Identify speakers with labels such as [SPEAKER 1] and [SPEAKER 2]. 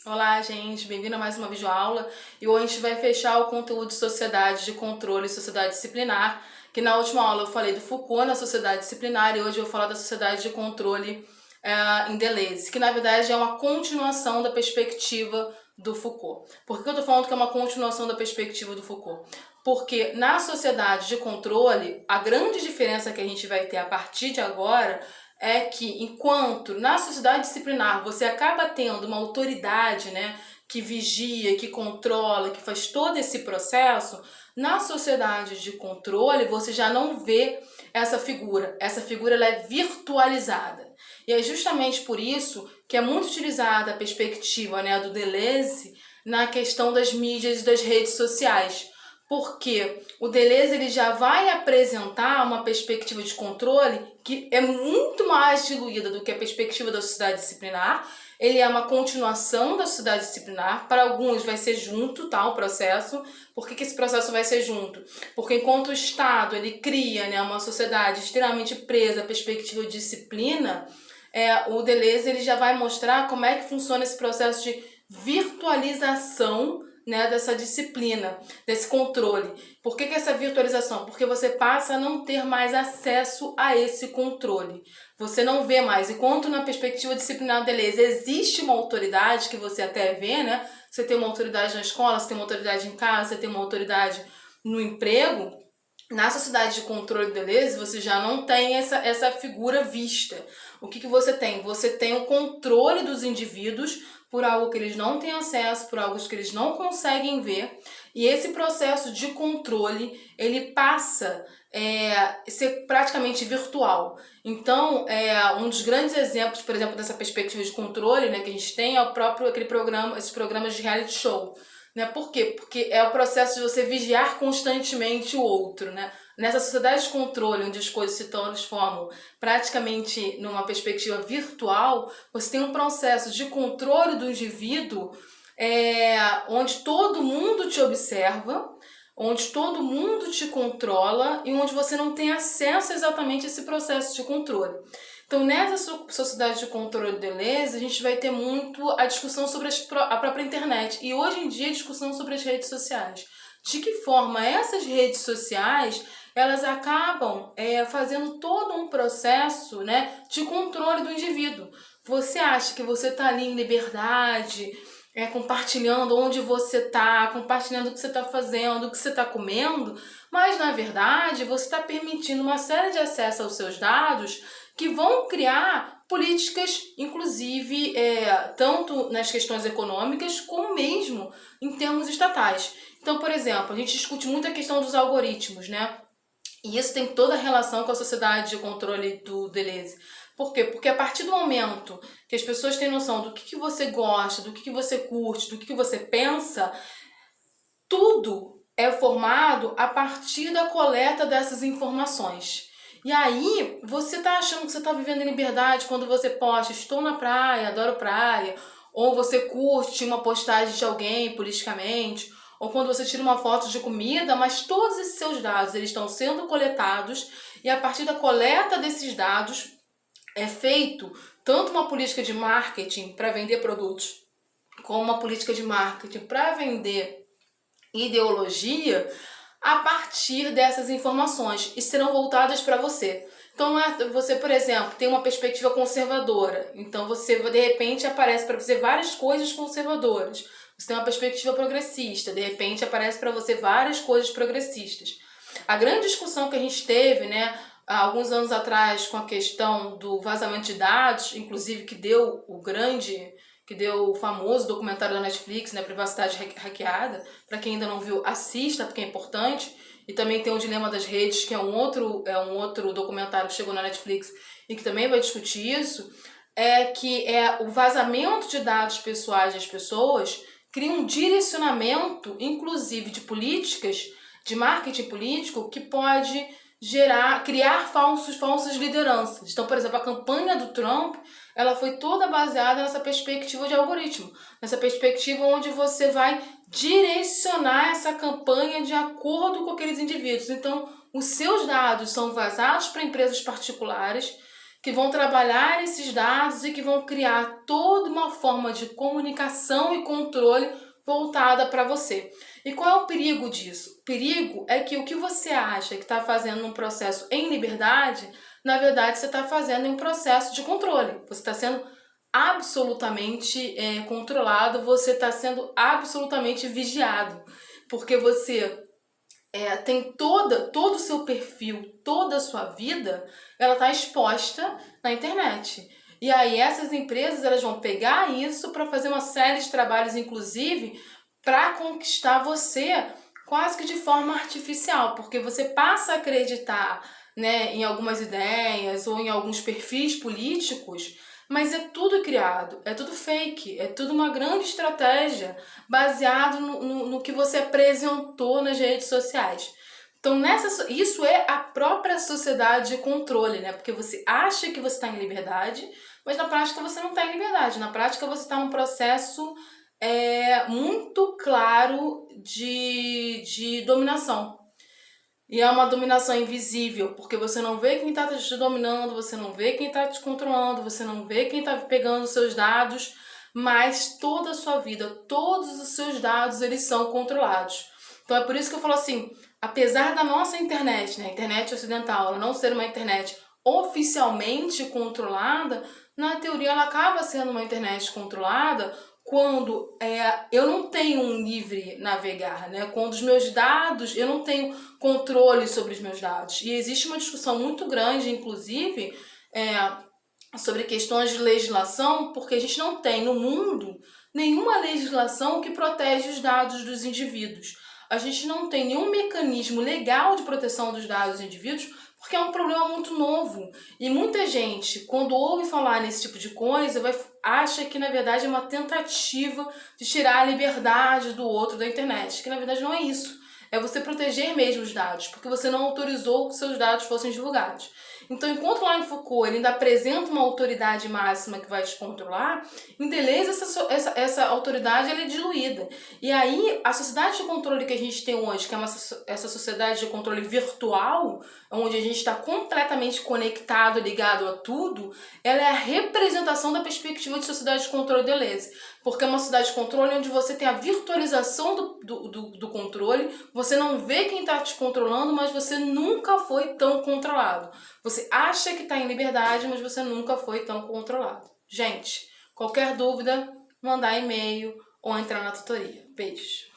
[SPEAKER 1] Olá, gente, bem-vindo a mais uma videoaula. E hoje a gente vai fechar o conteúdo de sociedade de controle e sociedade disciplinar, que na última aula eu falei do Foucault na sociedade disciplinar e hoje eu vou falar da sociedade de controle em Deleuze, que na verdade é uma continuação da perspectiva do Foucault. Por que eu tô falando que é uma continuação da perspectiva do Foucault? Porque na sociedade de controle, a grande diferença que a gente vai ter a partir de agora é que enquanto na sociedade disciplinar você acaba tendo uma autoridade, né, que vigia, que controla, que faz todo esse processo, na sociedade de controle você já não vê essa figura. Essa figura ela é virtualizada. E é justamente por isso que é muito utilizada a perspectiva, né, do Deleuze na questão das mídias e das redes sociais. Porque o Deleuze ele já vai apresentar uma perspectiva de controle que é muito mais diluída do que a perspectiva da sociedade disciplinar. Ele é uma continuação da sociedade disciplinar. Para alguns vai ser junto, tá, o processo. Por que esse processo vai ser junto? Porque enquanto o Estado ele cria, né, uma sociedade extremamente presa à perspectiva de disciplina, o Deleuze ele já vai mostrar como é que funciona esse processo de virtualização, né, dessa disciplina, desse controle. Por que essa virtualização? Porque você passa a não ter mais acesso a esse controle. Você não vê mais. Enquanto na perspectiva disciplinar do Deleuze existe uma autoridade que você até vê, né? Você tem uma autoridade na escola, você tem uma autoridade em casa, você tem uma autoridade no emprego. Na sociedade de controle do Deleuze, você já não tem essa figura vista. O que você tem? Você tem o controle dos indivíduos por algo que eles não têm acesso, por algo que eles não conseguem ver. E esse processo de controle, ele passa a ser praticamente virtual. Então, um dos grandes exemplos, por exemplo, dessa perspectiva de controle, né, que a gente tem é o próprio esses programas de reality show. Né? Por quê? Porque é o processo de você vigiar constantemente o outro. Né? Nessa sociedade de controle, onde as coisas se transformam praticamente numa perspectiva virtual, você tem um processo de controle do indivíduo onde todo mundo te observa, onde todo mundo te controla e onde você não tem acesso exatamente a esse processo de controle. Então, nessa sociedade de controle de Deleuze, a gente vai ter muito a discussão sobre a própria internet e hoje em dia a discussão sobre as redes sociais. De que forma essas redes sociais elas acabam fazendo todo um processo, né, de controle do indivíduo. Você acha que você está ali em liberdade, compartilhando onde você está, compartilhando o que você está fazendo, o que você está comendo, mas na verdade você está permitindo uma série de acesso aos seus dados que vão criar políticas, inclusive, tanto nas questões econômicas, como mesmo em termos estatais. Então, por exemplo, a gente discute muito a questão dos algoritmos, né? E isso tem toda a relação com a sociedade de controle do Deleuze. Por quê? Porque a partir do momento que as pessoas têm noção do que você gosta, do que você curte, do que você pensa, tudo é formado a partir da coleta dessas informações. E aí, você tá achando que você tá vivendo em liberdade quando você posta, estou na praia, adoro praia, ou você curte uma postagem de alguém politicamente, ou quando você tira uma foto de comida, mas todos esses seus dados eles estão sendo coletados e a partir da coleta desses dados é feito tanto uma política de marketing para vender produtos, como uma política de marketing para vender ideologia a partir dessas informações e serão voltadas para você. Então, você, por exemplo, tem uma perspectiva conservadora, então você, de repente, aparece para você várias coisas conservadoras. Você tem uma perspectiva progressista, de repente aparece para você várias coisas progressistas. A grande discussão que a gente teve, né, há alguns anos atrás com a questão do vazamento de dados, inclusive que deu o famoso documentário da Netflix, né, Privacidade Hackeada. Para quem ainda não viu, assista, porque é importante. E também tem o Dilema das Redes, que é um outro documentário que chegou na Netflix e que também vai discutir isso, que o vazamento de dados pessoais das pessoas cria um direcionamento, inclusive de políticas, de marketing político, que pode criar falsas lideranças. Então, por exemplo, a campanha do Trump, ela foi toda baseada nessa perspectiva de algoritmo, nessa perspectiva onde você vai direcionar essa campanha de acordo com aqueles indivíduos. Então, os seus dados são vazados para empresas particulares que vão trabalhar esses dados e que vão criar toda uma forma de comunicação e controle voltada para você. E qual é o perigo disso? O perigo é que o que você acha que está fazendo um processo em liberdade, na verdade você está fazendo um processo de controle. Você está sendo absolutamente controlado, você está sendo absolutamente vigiado, porque você tem todo o seu perfil, toda a sua vida, ela está exposta na internet. E aí essas empresas elas vão pegar isso para fazer uma série de trabalhos, inclusive, para conquistar você quase que de forma artificial, porque você passa a acreditar, né, em algumas ideias ou em alguns perfis políticos, mas é tudo criado, é tudo fake, é tudo uma grande estratégia baseado no que você apresentou nas redes sociais. Então, isso é a própria sociedade de controle, né? Porque você acha que você está em liberdade, mas na prática você não está em liberdade. Na prática você está num processo muito claro de dominação. E é uma dominação invisível, porque você não vê quem está te dominando, você não vê quem está te controlando, você não vê quem está pegando os seus dados, mas toda a sua vida, todos os seus dados, eles são controlados. Então é por isso que eu falo assim, apesar da nossa internet, né, a internet ocidental, ela não ser uma internet oficialmente controlada, na teoria ela acaba sendo uma internet controlada quando eu não tenho um livre navegar, né? Quando os meus dados, eu não tenho controle sobre os meus dados. E existe uma discussão muito grande, inclusive, sobre questões de legislação, porque a gente não tem no mundo nenhuma legislação que protege os dados dos indivíduos. A gente não tem nenhum mecanismo legal de proteção dos dados dos indivíduos, porque é um problema muito novo. E muita gente, quando ouve falar nesse tipo de coisa, acha que na verdade é uma tentativa de tirar a liberdade do outro da internet, que na verdade não é isso. É você proteger mesmo os dados, porque você não autorizou que seus dados fossem divulgados. Então, enquanto lá em Foucault ele ainda apresenta uma autoridade máxima que vai te controlar, em Deleuze essa autoridade ela é diluída. E aí, a sociedade de controle que a gente tem hoje, que é essa sociedade de controle virtual, onde a gente está completamente conectado, ligado a tudo, ela é a representação da perspectiva de sociedade de controle de Deleuze. Porque é uma sociedade de controle onde você tem a virtualização do controle, você não vê quem está te controlando, mas você nunca foi tão controlado. Você acha que está em liberdade, mas você nunca foi tão controlado. Gente, qualquer dúvida, mandar e-mail ou entrar na tutoria. Beijos!